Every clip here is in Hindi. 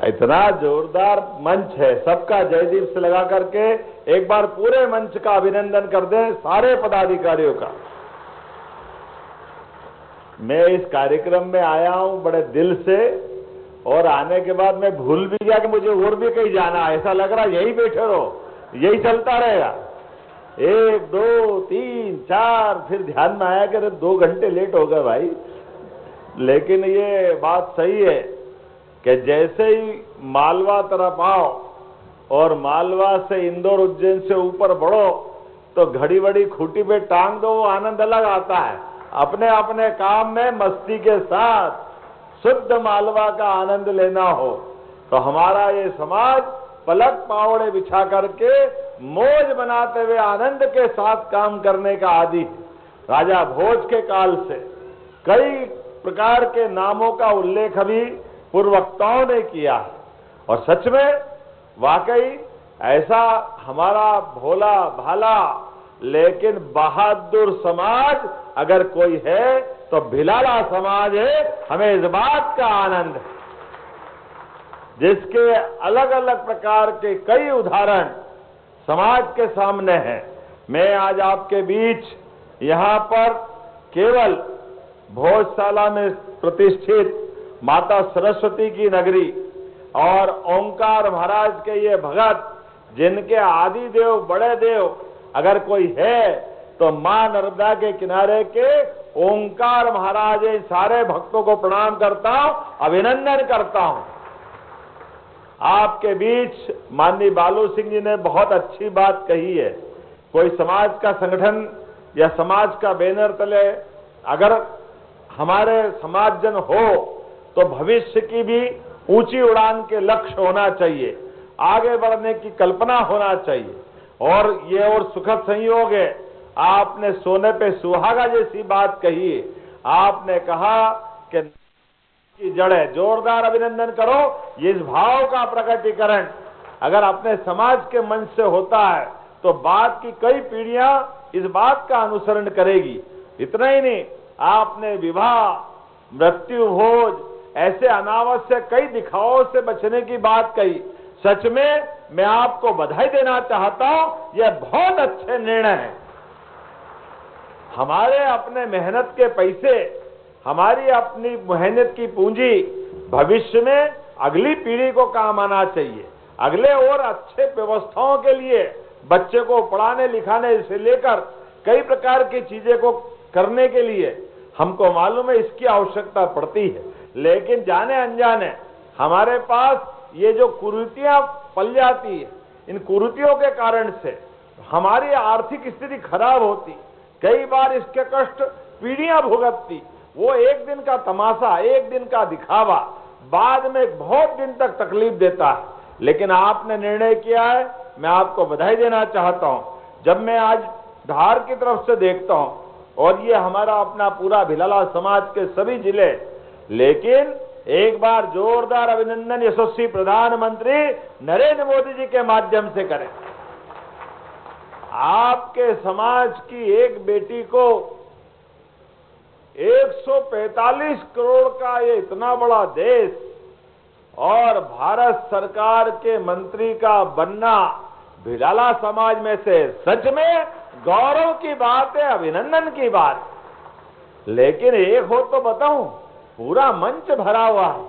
इतना जोरदार मंच है, सबका जयदीप से लगा करके एक बार पूरे मंच का अभिनंदन कर दें, सारे पदाधिकारियों का। मैं इस कार्यक्रम में आया हूं बड़े दिल से, और आने के बाद मैं भूल भी गया कि मुझे और भी कहीं जाना है। ऐसा लग रहा यही बैठे रहो, यही चलता रहेगा। 1 2 3 4, फिर ध्यान में आया कि अरे 2 घंटे लेट हो गए भाई। लेकिन ये बात सही है कि जैसे ही मालवा तरफ आओ और मालवा से इंदौर उज्जैन से ऊपर बढ़ो तो घड़ी वड़ी खूंटी पे टांग दो, वो आनंद अलग आता है। अपने अपने काम में मस्ती के साथ शुद्ध मालवा का आनंद लेना हो तो हमारा ये समाज पलक पावड़े बिछा करके मौज बनाते हुए आनंद के साथ काम करने का आदी है। राजा भोज के काल से कई प्रकार के नामों का उल्लेख अभी पूर्ववक्ताओं ने किया है, और सच में वाकई ऐसा हमारा भोला भाला लेकिन बहादुर समाज अगर कोई है तो भिलाला समाज है। हमें इस बात का आनंद है, जिसके अलग अलग प्रकार के कई उदाहरण समाज के सामने हैं। मैं आज आपके बीच यहां पर केवल भोजशाला में प्रतिष्ठित माता सरस्वती की नगरी और ओंकार महाराज के ये भगत, जिनके आदि देव बड़े देव अगर कोई है तो मां नर्मदा के किनारे के ओंकार महाराज, सारे भक्तों को प्रणाम करता हूं, अभिनंदन करता हूं। आपके बीच माननीय बालू सिंह जी ने बहुत अच्छी बात कही है। कोई समाज का संगठन या समाज का बैनर तले अगर हमारे समाजजन हो तो भविष्य की भी ऊंची उड़ान के लक्ष्य होना चाहिए, आगे बढ़ने की कल्पना होना चाहिए। और ये और सुखद संयोग है, आपने सोने पे सुहागा जैसी बात कही है। आपने कहा कि की जड़ है, जोरदार अभिनंदन करो। ये इस भाव का प्रकटीकरण अगर अपने समाज के मंच से होता है तो बाद की कई पीढ़ियां इस बात का अनुसरण करेगी। इतना ही नहीं, आपने विवाह, मृत्यु भोज, ऐसे अनावश्यक कई दिखावों से बचने की बात कही। सच में मैं आपको बधाई देना चाहता हूं, यह बहुत अच्छे निर्णय हैं। हमारे अपने मेहनत के पैसे, हमारी अपनी मेहनत की पूंजी भविष्य में अगली पीढ़ी को काम आना चाहिए। अगले और अच्छे व्यवस्थाओं के लिए, बच्चे को पढ़ाने लिखाने से लेकर कई प्रकार की चीजें को करने के लिए हमको मालूम है इसकी आवश्यकता पड़ती है। लेकिन जाने अनजाने हमारे पास ये जो कुरीतियां पल जाती है, इन कुरीतियों के कारण से हमारी आर्थिक स्थिति खराब होती, कई बार इसके कष्ट पीढ़ियां भुगतती। वो एक दिन का तमाशा, एक दिन का दिखावा बाद में बहुत दिन तक तकलीफ देता है। लेकिन आपने निर्णय किया है, मैं आपको बधाई देना चाहता हूं। जब मैं आज धार की तरफ से देखता हूं, और ये हमारा अपना पूरा भिलाला समाज के सभी जिले, लेकिन एक बार जोरदार अभिनंदन यशस्वी प्रधानमंत्री नरेंद्र मोदी जी के माध्यम से करें। आपके समाज की एक बेटी को 145 करोड़ का ये इतना बड़ा देश और भारत सरकार के मंत्री का बनना भिलाला समाज में से सच में गौरव की बात है, अभिनंदन की बात। लेकिन एक हो तो बताऊं, पूरा मंच भरा हुआ है।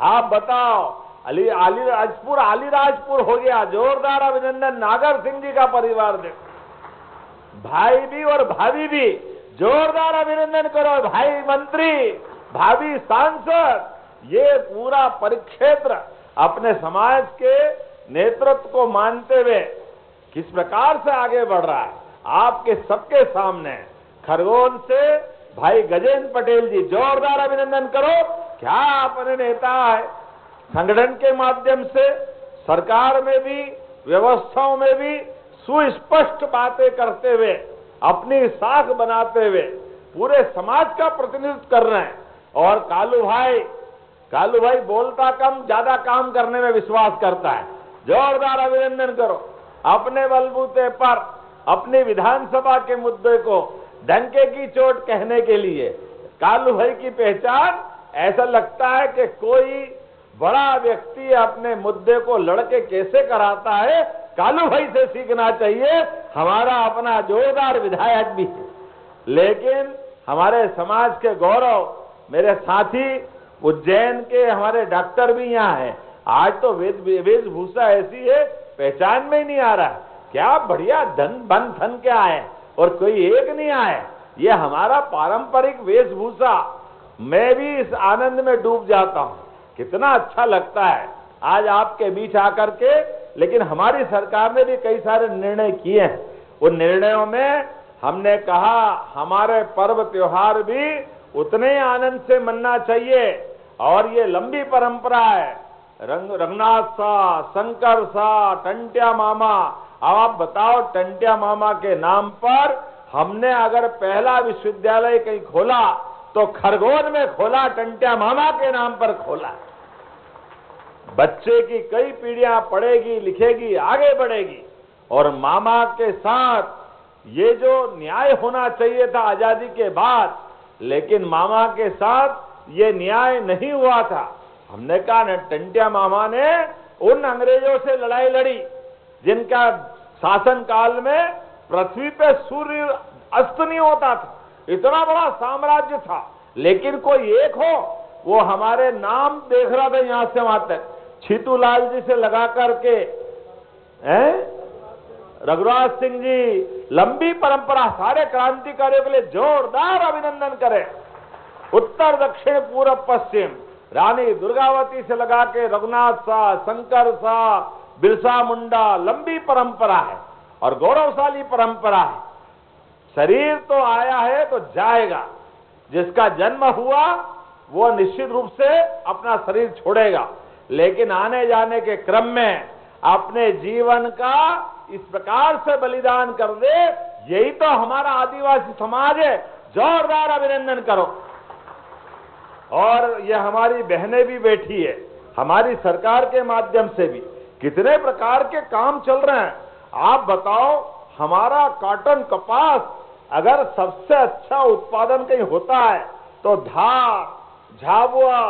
आप बताओ, अलीराजपुर हो गया, जोरदार अभिनंदन। नागर सिंह जी का परिवार देखो, भाई भी और भाभी भी, जोरदार अभिनंदन करो। भाई मंत्री, भाभी सांसद, ये पूरा परिक्षेत्र अपने समाज के नेतृत्व को मानते हुए किस प्रकार से आगे बढ़ रहा है आपके सबके सामने। खरगोन से भाई गजेंद्र पटेल जी, जोरदार अभिनंदन करो। क्या अपने नेता है, संगठन के माध्यम से सरकार में भी, व्यवस्थाओं में भी सुस्पष्ट बातें करते हुए, अपनी साख बनाते हुए पूरे समाज का प्रतिनिधित्व कर रहे हैं। और कालू भाई बोलता कम, ज्यादा काम करने में विश्वास करता है। जोरदार अभिनंदन करो। अपने बलबूते पर अपनी विधानसभा के मुद्दे को डंके की चोट कहने के लिए कालू भाई की पहचान, ऐसा लगता है कि कोई बड़ा व्यक्ति अपने मुद्दे को लड़के कैसे कराता है, कालू भाई से सीखना चाहिए। हमारा अपना जोरदार विधायक भी है, लेकिन हमारे समाज के गौरव, मेरे साथी उज्जैन के हमारे डॉक्टर भी यहाँ हैं। आज तो वेशभूषा ऐसी है, पहचान में ही नहीं आ रहा क्या बढ़िया बन थन के आए और कोई एक नहीं आए। ये हमारा पारंपरिक वेशभूषा, मैं भी इस आनंद में डूब जाता हूँ। कितना अच्छा लगता है आज आपके बीच आकर के। लेकिन हमारी सरकार ने भी कई सारे निर्णय किए हैं। उन निर्णयों में हमने कहा हमारे पर्व त्योहार भी उतने ही आनंद से मनाना चाहिए, और ये लंबी परंपरा है। रंगनाथ सा, शंकर सा, टंट्या मामा। अब आप बताओ, टंट्या मामा के नाम पर हमने अगर पहला विश्वविद्यालय कहीं खोला तो खरगोन में खोला, टंट्या मामा के नाम पर खोला। बच्चे की कई पीढ़ियां पढ़ेगी, लिखेगी, आगे बढ़ेगी। और मामा के साथ ये जो न्याय होना चाहिए था आजादी के बाद, लेकिन मामा के साथ ये न्याय नहीं हुआ था। हमने कहा न, टंट्या मामा ने उन अंग्रेजों से लड़ाई लड़ी जिनका शासन काल में पृथ्वी पे सूर्य अस्त नहीं होता था, इतना बड़ा साम्राज्य था। लेकिन कोई एक हो, वो हमारे नाम देख रहा था यहां से वहां तक, छीतूलाल जी से लगा करके रघुराज सिंह जी। लंबी परंपरा, सारे क्रांतिकारियों के लिए जोरदार अभिनंदन करें। उत्तर दक्षिण पूर्व पश्चिम, रानी दुर्गावती से लगा के रघुनाथ सा, शंकर सा, बिरसा मुंडा, लंबी परंपरा है और गौरवशाली परंपरा है। शरीर तो आया है तो जाएगा। जिसका जन्म हुआ वो निश्चित रूप से अपना शरीर छोड़ेगा, लेकिन आने जाने के क्रम में अपने जीवन का इस प्रकार से बलिदान कर दे, यही तो हमारा आदिवासी समाज है। जोरदार अभिनंदन करो। और ये हमारी बहनें भी बैठी है, हमारी सरकार के माध्यम से भी कितने प्रकार के काम चल रहे हैं। आप बताओ, हमारा कॉटन कपास अगर सबसे अच्छा उत्पादन कहीं होता है तो धार, झाबुआ,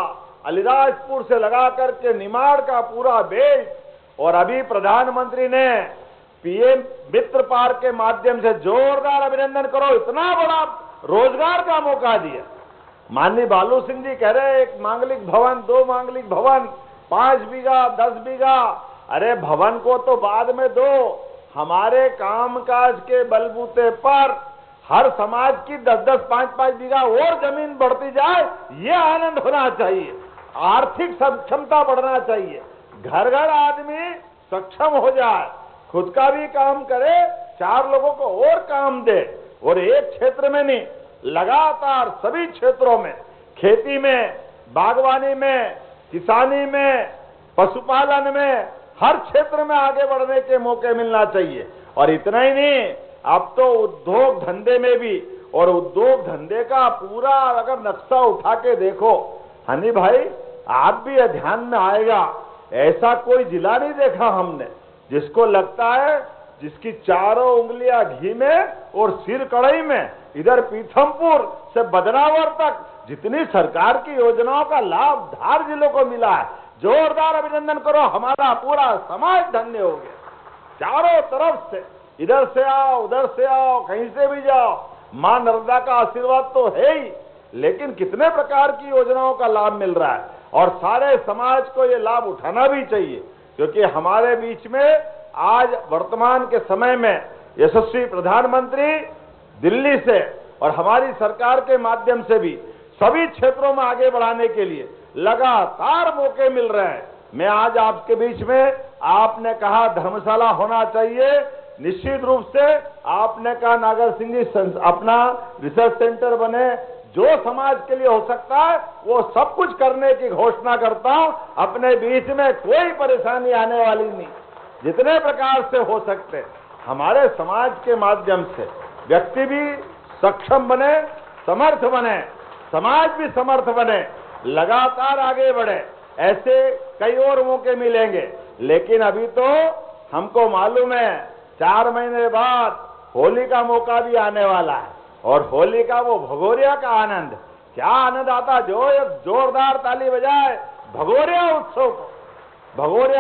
अलीराजपुर से लगा करके निमाड़ का पूरा बेल्ट, और अभी प्रधानमंत्री ने पीएम मित्र पार्क के माध्यम से जोरदार अभिनंदन करो, इतना बड़ा रोजगार का मौका दिया। माननीय बालू सिंह जी कह रहे एक मांगलिक भवन, 2 मांगलिक भवन, 5 बीघा, 10 बीघा। अरे भवन को तो बाद में दो, हमारे कामकाज के बलबूते पर हर समाज की 10-10, 5-5 बीघा और जमीन बढ़ती जाए, ये आनंद होना चाहिए। आर्थिक सक्षमता बढ़ना चाहिए, घर घर आदमी सक्षम हो जाए, खुद का भी काम करे, 4 लोगों को और काम दे। और एक क्षेत्र में नहीं, लगातार सभी क्षेत्रों में, खेती में, बागवानी में, किसानी में, पशुपालन में, हर क्षेत्र में आगे बढ़ने के मौके मिलना चाहिए। और इतना ही नहीं, अब तो उद्योग धंधे में भी, और उद्योग धंधे का पूरा अगर नक्शा उठा के देखो हनी भाई, आप भी ध्यान में आएगा। ऐसा कोई जिला नहीं देखा हमने जिसको लगता है जिसकी चारों उंगलियां घी में और सिर कढ़ाई में। इधर पीथमपुर से बदनावर तक जितनी सरकार की योजनाओं का लाभ धार जिलों को मिला है, जोरदार अभिनंदन करो। हमारा पूरा समाज धन्य हो गया, चारों तरफ से, इधर से आओ, उधर से आओ, कहीं से भी जाओ, मां नर्मदा का आशीर्वाद तो है ही, लेकिन कितने प्रकार की योजनाओं का लाभ मिल रहा है। और सारे समाज को ये लाभ उठाना भी चाहिए, क्योंकि हमारे बीच में आज वर्तमान के समय में यशस्वी प्रधानमंत्री दिल्ली से और हमारी सरकार के माध्यम से भी सभी क्षेत्रों में आगे बढ़ाने के लिए लगातार मौके मिल रहे हैं। मैं आज आपके बीच में, आपने कहा धर्मशाला होना चाहिए, निश्चित रूप से आपने कहा नागर सिंह जी अपना रिसर्च सेंटर बने, जो समाज के लिए हो सकता है वो सब कुछ करने की घोषणा करता हूं। अपने बीच में कोई परेशानी आने वाली नहीं, जितने प्रकार से हो सकते हमारे समाज के माध्यम से व्यक्ति भी सक्षम बने, समर्थ बने, समाज भी समर्थ बने, लगातार आगे बढ़े। ऐसे कई और मौके मिलेंगे, लेकिन अभी तो हमको मालूम है 4 महीने बाद होली का मौका भी आने वाला है, और होली का वो भगोरिया का आनंद, क्या आनंद आता, जो जोरदार ताली बजाए, भगोरिया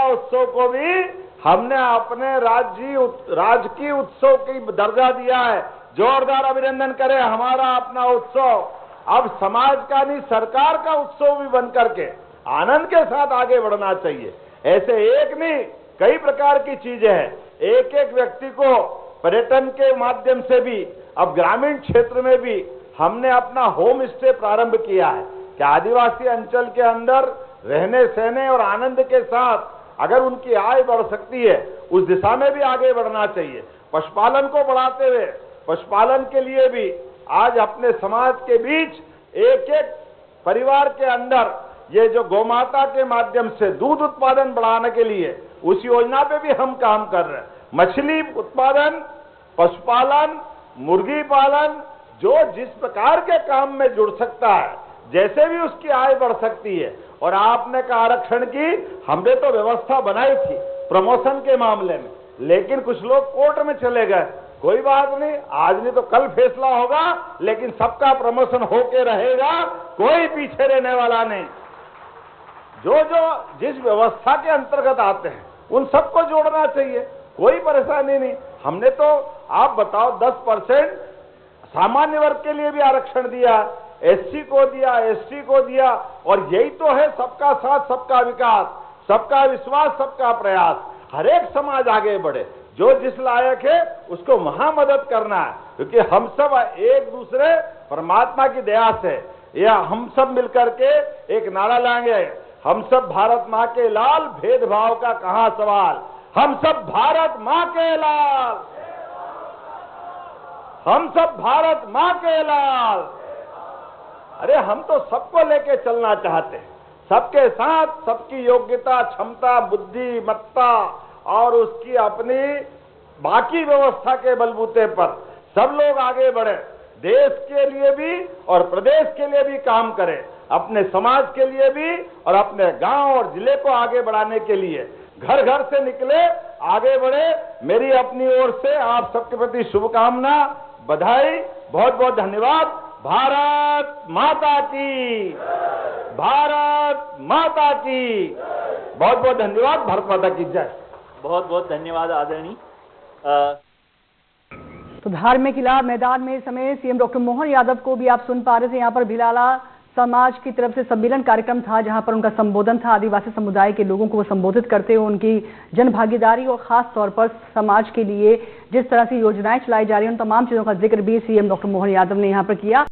उत्सव को भी हमने अपने राजकीय उत्सव की दर्जा दिया है। जोरदार अभिनंदन करें हमारा अपना उत्सव अब समाज का नहीं सरकार का उत्सव भी बन करके आनंद के साथ आगे बढ़ना चाहिए। ऐसे एक नहीं कई प्रकार की चीजें हैं। एक एक व्यक्ति को पर्यटन के माध्यम से भी अब ग्रामीण क्षेत्र में भी हमने अपना होम स्टे प्रारंभ किया है कि आदिवासी अंचल के अंदर रहने सहने और आनंद के साथ अगर उनकी आय बढ़ सकती है उस दिशा में भी आगे बढ़ना चाहिए। पशुपालन को बढ़ाते हुए पशुपालन के लिए भी आज अपने समाज के बीच एक एक परिवार के अंदर ये जो गौमाता के माध्यम से दूध उत्पादन बढ़ाने के लिए उस योजना पे भी हम काम कर रहे हैं। मछली उत्पादन, पशुपालन, मुर्गी पालन, जो जिस प्रकार के काम में जुड़ सकता है जैसे भी उसकी आय बढ़ सकती है। और आपने कहा आरक्षण की हमने तो व्यवस्था बनाई थी प्रमोशन के मामले में, लेकिन कुछ लोग कोर्ट में चले गए। कोई बात नहीं, आज नहीं तो कल फैसला होगा, लेकिन सबका प्रमोशन होके रहेगा, कोई पीछे रहने वाला नहीं। जो जिस व्यवस्था के अंतर्गत आते हैं उन सबको जोड़ना चाहिए, कोई परेशानी नहीं। हमने तो आप बताओ 10% सामान्य वर्ग के लिए भी आरक्षण दिया, एससी को दिया, एसटी को दिया, और यही तो है सबका साथ सबका विकास, सबका विश्वास, सबका प्रयास। हर एक समाज आगे बढ़े, जो जिस लायक है उसको वहां मदद करना है, क्योंकि हम सब एक दूसरे परमात्मा की दया से या हम सब मिलकर के एक नारा लाएंगे, हम सब भारत माँ के लाल, भेदभाव का कहां सवाल, हम सब भारत माँ के लाल, हम सब भारत माँ के लाल। अरे हम तो सबको लेके चलना चाहते हैं, सबके साथ सबकी योग्यता, क्षमता, बुद्धिमत्ता और उसकी अपनी बाकी व्यवस्था के बलबूते पर सब लोग आगे बढ़े, देश के लिए भी और प्रदेश के लिए भी काम करें, अपने समाज के लिए भी और अपने गांव और जिले को आगे बढ़ाने के लिए घर घर से निकले, आगे बढ़े। मेरी अपनी ओर से आप सबके प्रति शुभकामना, बधाई, बहुत बहुत धन्यवाद। भारत माता की, भारत माता की, बहुत बहुत धन्यवाद। भारत माता की जय। बहुत बहुत धन्यवाद आदरणीय। तो धार में किला मैदान में इस समय सीएम डॉक्टर मोहन यादव को भी आप सुन पा रहे थे। यहाँ पर भिलाला समाज की तरफ से सम्मेलन कार्यक्रम था, जहां पर उनका संबोधन था। आदिवासी समुदाय के लोगों को वो संबोधित करते हुए उनकी जन भागीदारी और खास तौर पर समाज के लिए जिस तरह से योजनाएं चलाई जा रही हैं उन तमाम चीजों का जिक्र भी सीएम डॉक्टर मोहन यादव ने यहाँ पर किया।